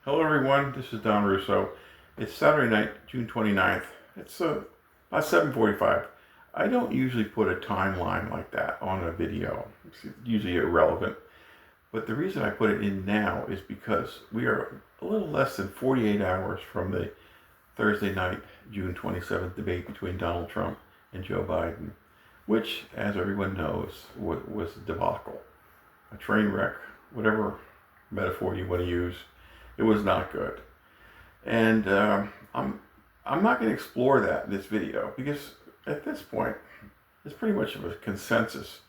Hello everyone, this is Don Russo. It's Saturday night, June 29th. It's about 7:45. I don't usually put a timeline like that on a video. It's usually irrelevant. But the reason I put it in now is because we are a little less than 48 hours from the Thursday night, June 27th debate between Donald Trump and Joe Biden, which, as everyone knows, was a debacle, a train wreck, whatever metaphor you want to use. It was not good. And I'm not going to explore that in this video because at this point, there's pretty much of a consensus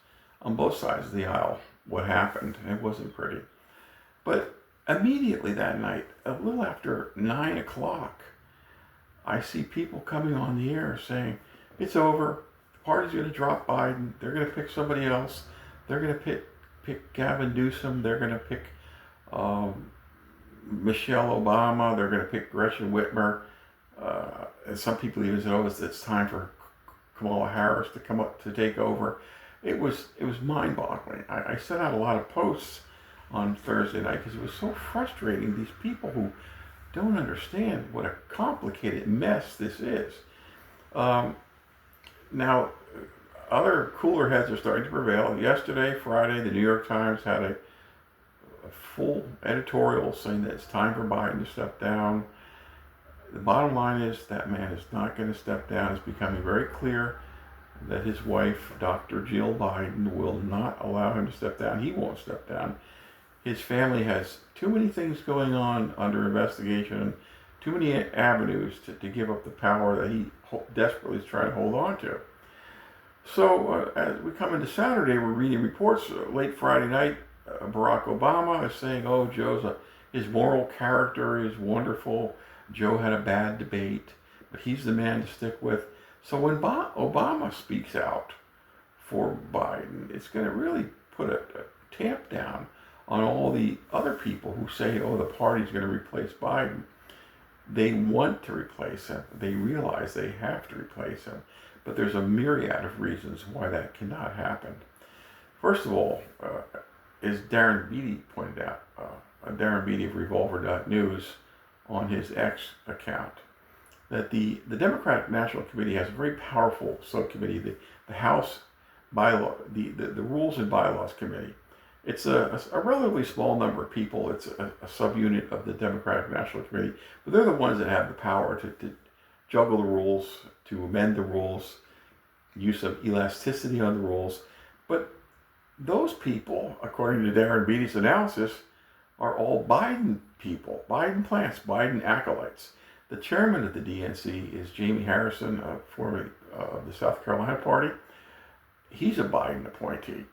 on both sides of the aisle what happened. It wasn't pretty. But immediately that night, a little after 9 o'clock, I see people coming on the air saying, it's over, the party's going to drop Biden, they're going to pick somebody else, they're going to pick Gavin Newsom, they're going to pick Michelle Obama, they're going to pick Gretchen Whitmer, and some people even said, it's time for Kamala Harris to come up to take over. It was mind-boggling. I sent out a lot of posts on Thursday night because it was so frustrating. These people who don't understand what a complicated mess this is. Now, other cooler heads are starting to prevail. Yesterday, Friday, the New York Times had a full editorial saying that it's time for Biden to step down. The bottom line is that man is not going to step down. It's becoming very clear that his wife, Dr. Jill Biden, will not allow him to step down. He won't step down. His family has too many things going on under investigation, too many avenues to give up the power that he desperately is trying to hold on to. So as we come into Saturday, we're reading reports late Friday night. Barack Obama is saying, his moral character is wonderful. Joe had a bad debate, but he's the man to stick with. So when Obama speaks out for Biden, it's going to really put a tamp down on all the other people who say, the party's going to replace Biden. They want to replace him. They realize they have to replace him. But there's a myriad of reasons why that cannot happen. First of all, as Darren Beattie pointed out, Darren Beattie of Revolver.News on his X account, that the Democratic National Committee has a very powerful subcommittee, the House bylaw, the Rules and Bylaws Committee. It's a relatively small number of people. It's a subunit of the Democratic National Committee, but they're the ones that have the power to juggle the rules, to amend the rules, use of elasticity on the rules. But those people, according to Darren Beattie's analysis, are all Biden people, Biden plants, Biden acolytes. The chairman of the DNC is Jamie Harrison, formerly of the South Carolina Party. He's a Biden appointee.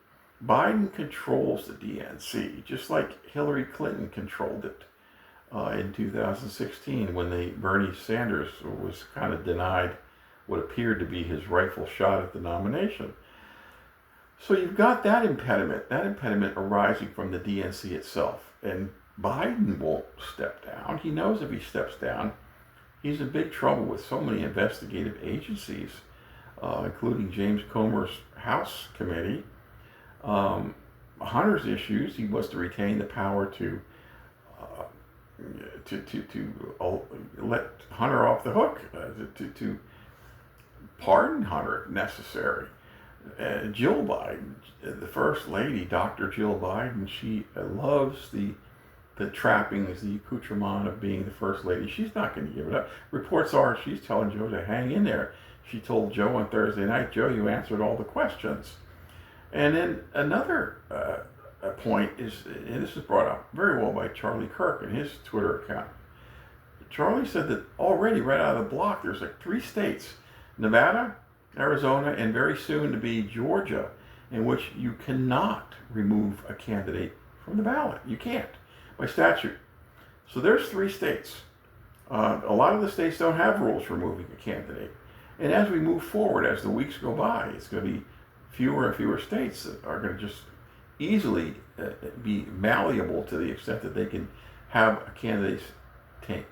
Biden controls the DNC, just like Hillary Clinton controlled it in 2016 when Bernie Sanders was kind of denied what appeared to be his rightful shot at the nomination. So you've got that impediment arising from the DNC itself. And Biden won't step down. He knows if he steps down, he's in big trouble with so many investigative agencies, including James Comer's House Committee. Hunter's issues, he wants to retain the power to let Hunter off the hook, to pardon Hunter if necessary. Jill Biden, the First Lady, Dr. Jill Biden, she loves the trappings, the accoutrement of being the First Lady. She's not going to give it up. Reports are she's telling Joe to hang in there. She told Joe on Thursday night, Joe, you answered all the questions. And then another point is, and this was brought up very well by Charlie Kirk in his Twitter account. Charlie said that already right out of the block, there's like 3 states, Nevada, Arizona, and very soon to be Georgia, in which you cannot remove a candidate from the ballot. You can't, by statute. So there's 3 states. A lot of the states don't have rules for removing a candidate. And as we move forward, as the weeks go by, it's going to be fewer and fewer states that are going to just easily be malleable to the extent that they can have a candidate's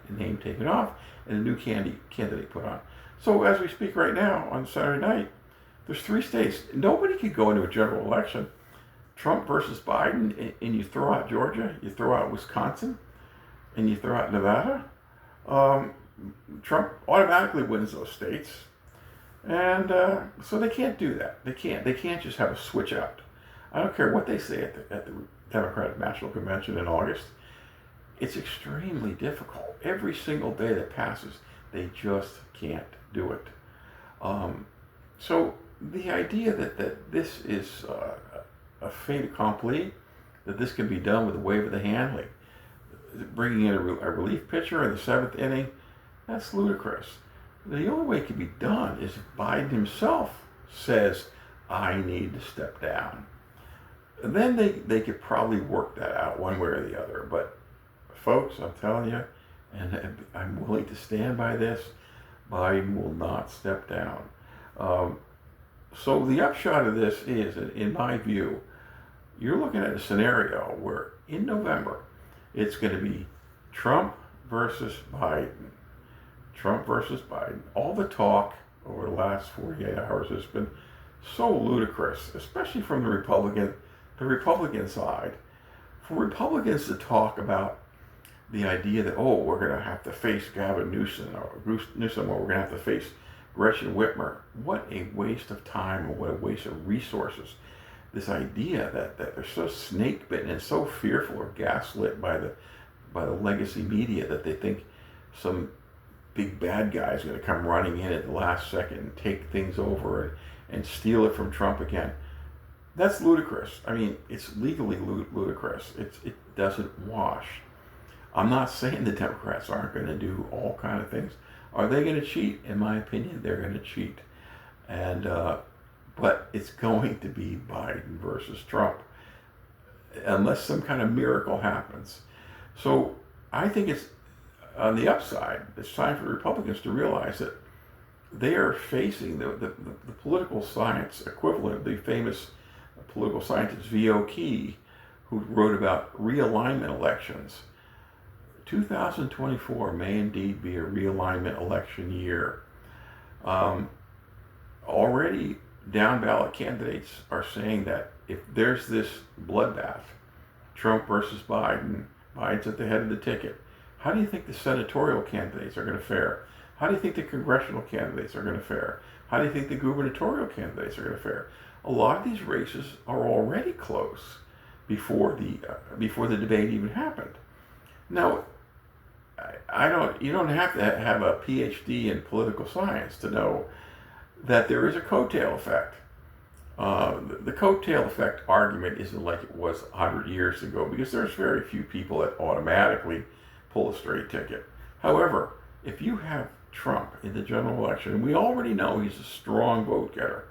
name taken off and a new candidate put on. So as we speak right now on Saturday night, there's 3 states. Nobody could go into a general election Trump versus Biden, and you throw out Georgia, you throw out Wisconsin, and you throw out Nevada, um, Trump automatically wins those states. And so they can't do that. They can't. They can't just have a switch out. I don't care what they say at the Democratic National Convention in August. It's extremely difficult. Every single day that passes, they just can't do it. So the idea that this is a fait accompli, that this can be done with a wave of the hand, like bringing in a relief pitcher in the seventh inning, that's ludicrous. The only way it can be done is if Biden himself says, I need to step down. And then they could probably work that out one way or the other. But folks, I'm telling you, and I'm willing to stand by this, Biden will not step down. So the upshot of this is, in my view, you're looking at a scenario where in November, it's going to be Trump versus Biden. Trump versus Biden. All the talk over the last 48 hours has been so ludicrous, especially from the Republican side. For Republicans to talk about the idea that, oh, we're going to have to face Gavin Newsom, or we're going to have to face Gretchen Whitmer. What a waste of time and what a waste of resources. This idea that they're so snake bitten and so fearful or gaslit by the legacy media that they think some big bad guy is going to come running in at the last second and take things over and steal it from Trump again. That's ludicrous. I mean, it's legally ludicrous. It doesn't wash. I'm not saying the Democrats aren't going to do all kind of things. Are they going to cheat? In my opinion, they're going to cheat. And but it's going to be Biden versus Trump, unless some kind of miracle happens. So I think it's on the upside. It's time for Republicans to realize that they are facing the political science equivalent, the famous political scientist V.O. Key, who wrote about realignment elections. 2024 may indeed be a realignment election year. Already down ballot candidates are saying that if there's this bloodbath, Trump versus Biden, Biden's at the head of the ticket. How do you think the senatorial candidates are going to fare? How do you think the congressional candidates are going to fare? How do you think the gubernatorial candidates are going to fare? A lot of these races are already close before the debate even happened. Now, you don't have to have a PhD in political science to know that there is a coattail effect. The coattail effect argument isn't like it was 100 years ago, because there's very few people that automatically pull a straight ticket. However, if you have Trump in the general election, and we already know he's a strong vote getter,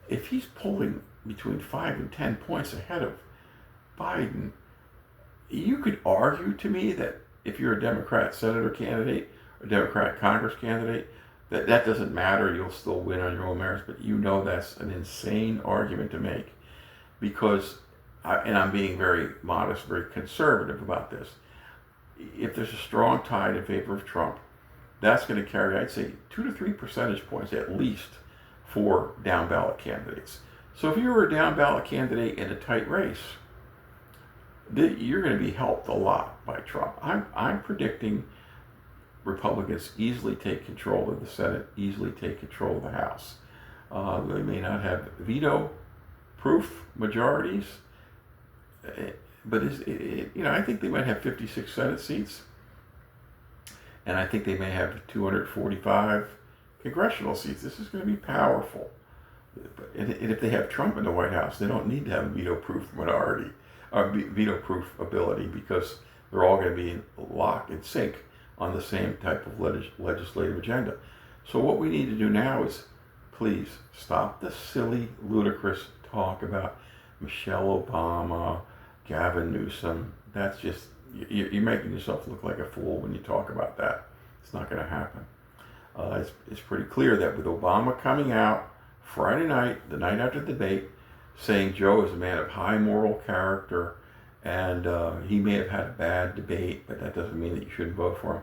if he's pulling between 5 and 10 points ahead of Biden, you could argue to me that if you're a Democrat senator candidate or Democrat Congress candidate, that doesn't matter, you'll still win on your own merits, but you know that's an insane argument to make, because, and I'm being very modest, very conservative about this, if there's a strong tide in favor of Trump, that's going to carry, I'd say, 2 to 3 percentage points at least for down ballot candidates. So if you were a down ballot candidate in a tight race, you're going to be helped a lot by Trump. I'm predicting Republicans easily take control of the Senate, easily take control of the House. They may not have veto-proof majorities, but I think they might have 56 Senate seats, and I think they may have 245 congressional seats. This is going to be powerful. And if they have Trump in the White House, they don't need to have a veto-proof minority, or veto-proof ability, because they're all going to be in lock and sync on the same type of legislative agenda. So what we need to do now is, please stop the silly, ludicrous talk about Michelle Obama, Gavin Newsom. That's just, you're making yourself look like a fool when you talk about that. It's not going to happen. It's pretty clear that with Obama coming out Friday night, the night after the debate, saying Joe is a man of high moral character, and he may have had a bad debate, but that doesn't mean that you shouldn't vote for him.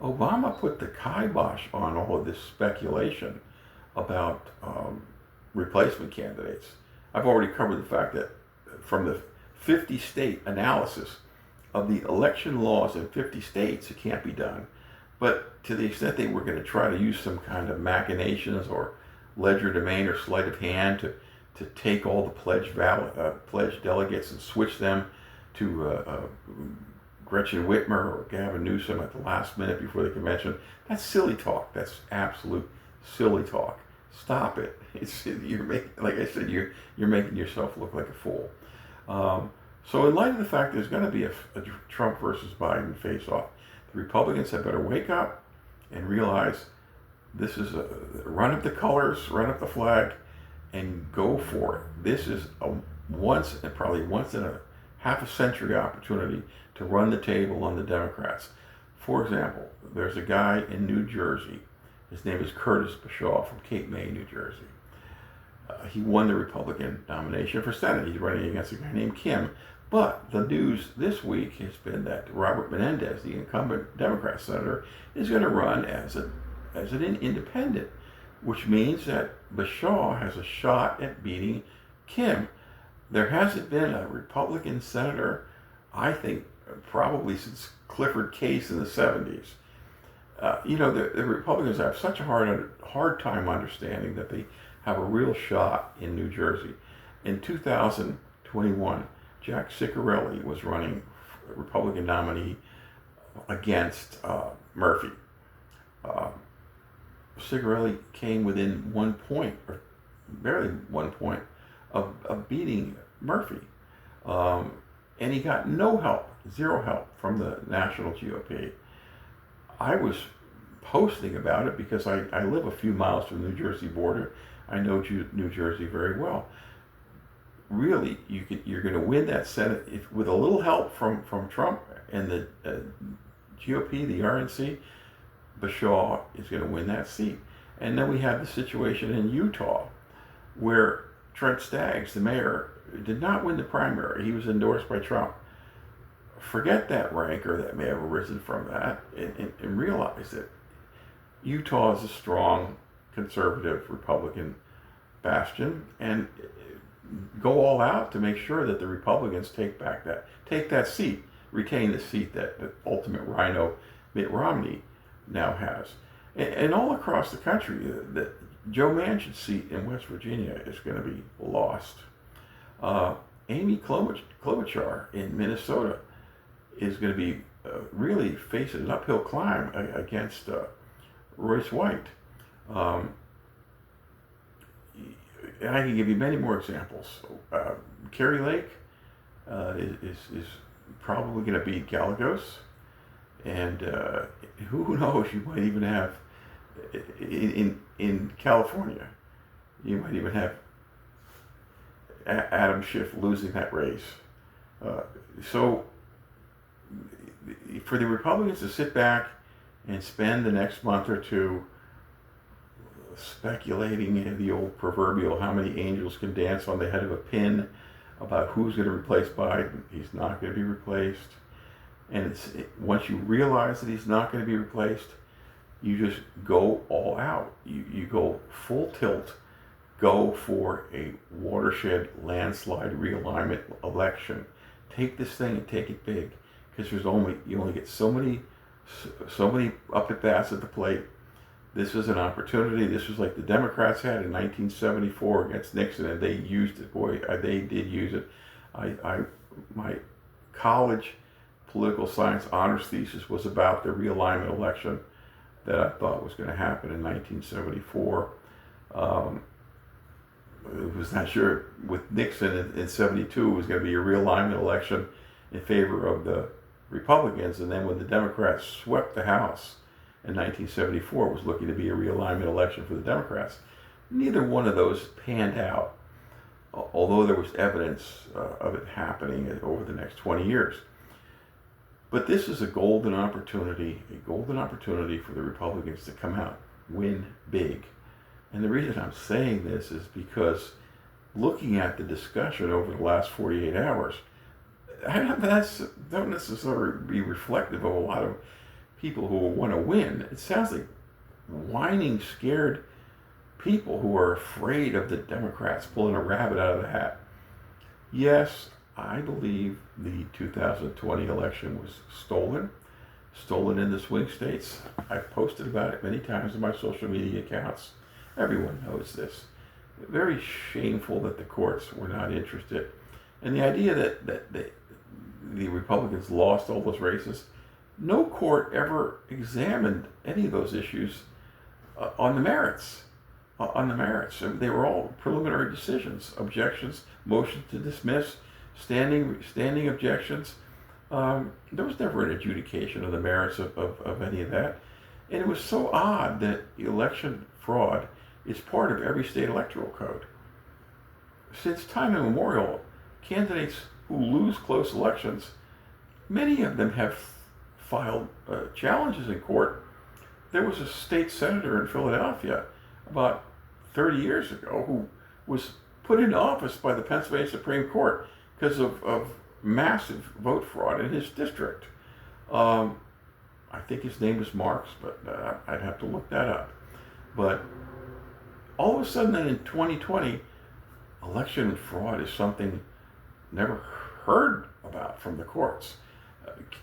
Obama put the kibosh on all of this speculation about replacement candidates. I've already covered the fact that from the 50-state analysis of the election laws in 50 states, it can't be done. But to the extent they were going to try to use some kind of machinations or legerdemain or sleight of hand to take all the pledged delegates and switch them to Gretchen Whitmer or Gavin Newsom at the last minute before the convention, that's silly talk. That's absolute silly talk. Stop it. You're making, like I said, you're making yourself look like a fool. So in light of the fact there's going to be a Trump versus Biden face-off, the Republicans had better wake up and realize this is a run up the colors, run up the flag, and go for it. This is probably once in a half a century opportunity to run the table on the Democrats. For example, there's a guy in New Jersey. His name is Curtis Bashaw from Cape May, New Jersey. He won the Republican nomination for Senate. He's running against a guy named Kim. But the news this week has been that Robert Menendez, the incumbent Democrat senator, is going to run as an independent, which means that Bashaw has a shot at beating Kim. There hasn't been a Republican senator, I think, probably since Clifford Case in the 70s. The Republicans have such a hard time understanding that they have a real shot in New Jersey. In 2021, Jack Ciccarelli was running Republican nominee against Murphy. Ciccarelli came within 1 point, or barely 1 point, of beating Murphy. And he got no help, zero help from the national GOP. I was posting about it because I live a few miles from the New Jersey border. I know New Jersey very well. Really, you're going to win that Senate with a little help from Trump and the GOP, the RNC. Bashaw is going to win that seat. And then we have the situation in Utah where Trent Staggs, the mayor, did not win the primary. He was endorsed by Trump. Forget that rancor that may have arisen from that and realize that Utah is a strong conservative Republican bastion, and go all out to make sure that the Republicans take that seat, retain the seat that the ultimate rhino Mitt Romney now has. And all across the country, the Joe Manchin's seat in West Virginia is going to be lost. Amy Klobuchar in Minnesota is going to be really facing an uphill climb against Royce White. And I can give you many more examples. Kerry Lake is probably going to beat Gallegos. And who knows, you might even have, in California, you might even have Adam Schiff losing that race. So for the Republicans to sit back and spend the next month or two speculating in the old proverbial how many angels can dance on the head of a pin about who's going to replace Biden, he's not going to be replaced. And once you realize that he's not going to be replaced, you just go all out. You go full tilt. Go for a watershed landslide realignment election. Take this thing and take it big, because you only get so many up at bats at the plate. This is an opportunity. This was like the Democrats had in 1974 against Nixon, and they used it. Boy, they did use it. My college political science honors thesis was about the realignment election that I thought was going to happen in 1974. I was not sure with Nixon in 72 it was going to be a realignment election in favor of the Republicans, and then when the Democrats swept the House in 1974, it was looking to be a realignment election for the Democrats. Neither one of those panned out, although there was evidence of it happening over the next 20 years. But this is a golden opportunity for the Republicans to come out, win big. And the reason I'm saying this is because looking at the discussion over the last 48 hours, that don't necessarily be reflective of a lot of people who want to win. It sounds like whining, scared people who are afraid of the Democrats pulling a rabbit out of the hat. Yes, I believe the 2020 election was stolen in the swing states. I've posted about it many times in my social media accounts. Everyone knows this. Very shameful that the courts were not interested. And the idea that the Republicans lost all those races, no court ever examined any of those issues on the merits. On the merits. They were all preliminary decisions, objections, motions to dismiss, standing objections. There was never an adjudication of the merits of any of that. And it was so odd that election fraud is part of every state electoral code. Since time immemorial, candidates who lose close elections, many of them have filed challenges in court. There was a state senator in Philadelphia about 30 years ago who was put into office by the Pennsylvania Supreme Court because of massive vote fraud in his district. I think his name is Marks, but I'd have to look that up. But all of a sudden then in 2020, election fraud is something never heard about from the courts.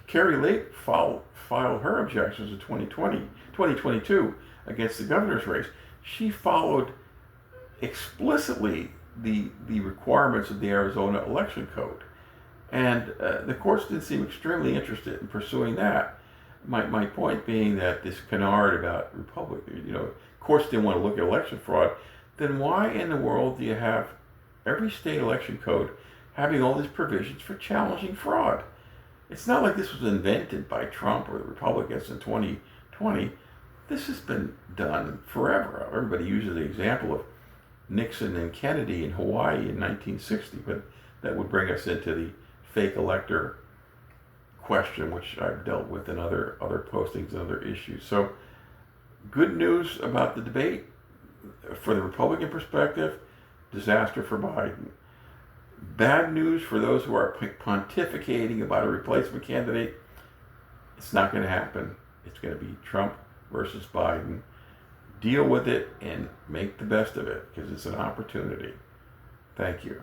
Carrie Lake filed her objections in 2022 against the governor's race. She followed explicitly the requirements of the Arizona election code. And the courts didn't seem extremely interested in pursuing that. My point being that this canard about courts didn't want to look at election fraud. Then why in the world do you have every state election code having all these provisions for challenging fraud? It's not like this was invented by Trump or the Republicans in 2020. This has been done forever. Everybody uses the example of Nixon and Kennedy in Hawaii in 1960, but that would bring us into the fake elector question, which I've dealt with in other postings and other issues. So, good news about the debate. For the Republican perspective, disaster for Biden. Bad news for those who are pontificating about a replacement candidate. It's not going to happen. It's going to be Trump versus Biden. Deal with it and make the best of it because it's an opportunity. Thank you.